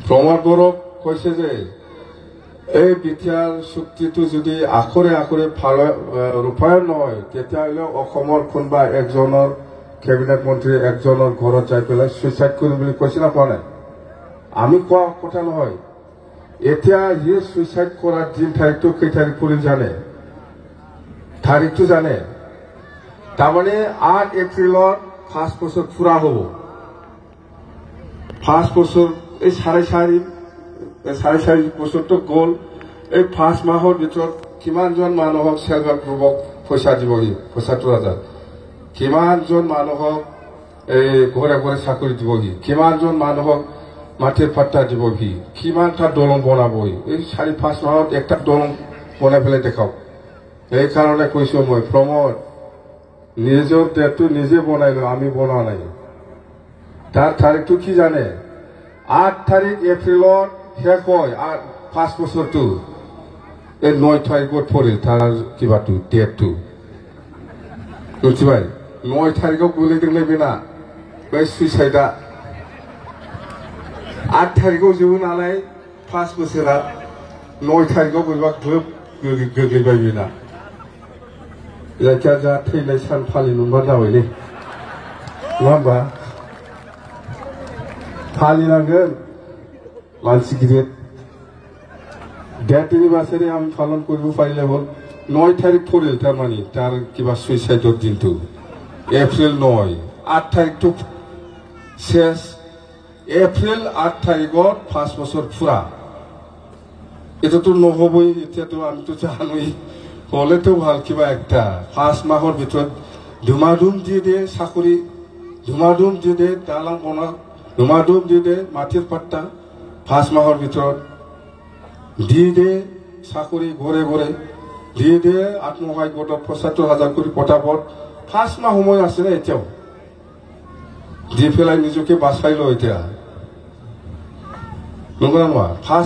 প্ৰমোদ বড়োক কৈছে যে এই বিটিআৰ চুক্তিটো যদি আখৰে আখৰে ৰূপায়ণ নহয় তেতিয়াহ'লে অসমৰ কোনোবা একজনৰ কেবিনেট মন্ত্ৰী একজনৰ ঘৰত যাই পেলাই সুইচাইড কৰিম বুলি কৈছে না কোৱা নাই আমি কোৱা কথা নহয় এতিয়া ই সুইচাইড কৰাৰ দিন তাৰিখটো কেই তাৰিখ পৰিল জানে তাৰিখটো জানে তাৰমানে 8 এপ্ৰিলত 5 বছৰ পুৰা হ'ব 5 বছৰ এই চাৰে চাৰি বছৰটো গ'ল এই 5 মাহৰ ভিতৰত কিমানজন মানুহক সেল্ফ হেল্প গ্ৰুপক পইচা দিবহি ৭৫,০০০ কিমানজন মানুহক এই ঘৰে ঘৰে চাকৰি দিবহি কিমানজন মানুহক মাটিৰ পাট্টা দিবহি কিমানটা দলং বনাবহি এই ৪-৫ মাহত একটা দলং বনাই পেলাই দেখাওক এইকাৰণে কৈছো মই প্ৰমোদ নিজৰ দেশটো নিজে বনাই লওঁ আমি বনোৱা নাই তাৰ তাৰিখটো কি জানে 8 তাৰিখ এপ্ৰিলত শেষ হয় 5 বছৰটো এই 9 তাৰিখত পৰিল তাৰ কিবাটো ডেটটো বুজিপাই 9 তাৰিখত গ'লে দিলে না बै সুইচাইডা 8 তাৰিখত যেও নালায় 5 বছৰা 9 তাৰিখত বইबा ग्लोब गोग्लैबाय ना जायखिजाया थैनाय सान फालिनोबा जाबायलै नङा होमबा फालिनांगोन मानसि गिदिर डेट एनिभार्सारि আমি পালন কৰিব পাৰিলে হ'ল 9 তাৰিখ পৰিল তাৰমানে তাৰ কিবা সুইচাইডৰ দিনটো এপ্ৰিল 9 8 তাৰিখটো শেষ এপ্ৰিল 8 তাৰিখত 5 বছৰ পুৰা এটাতো নহবই এতিয়াতো আমিতো জানোই হলেতো ভাল কিবা একটা 5 মাহৰ ভিতৰত ধুমাধুম দি চাকৰি ধুমাধুম দি দালাং বনা ধুমাধুম দি মাটিৰ পাট্টা 5 মাহৰ ভিতৰত দি চাকৰি ঘৰে ঘৰে দি আত্মসহায়ক গোটত ৭৫,০০০ কৰি পটাপট 5 মাহ সময় আছে না এতিয়াও দি পেলাই নিজকে বাচাই লয় এতিয়া নগৰা নহয়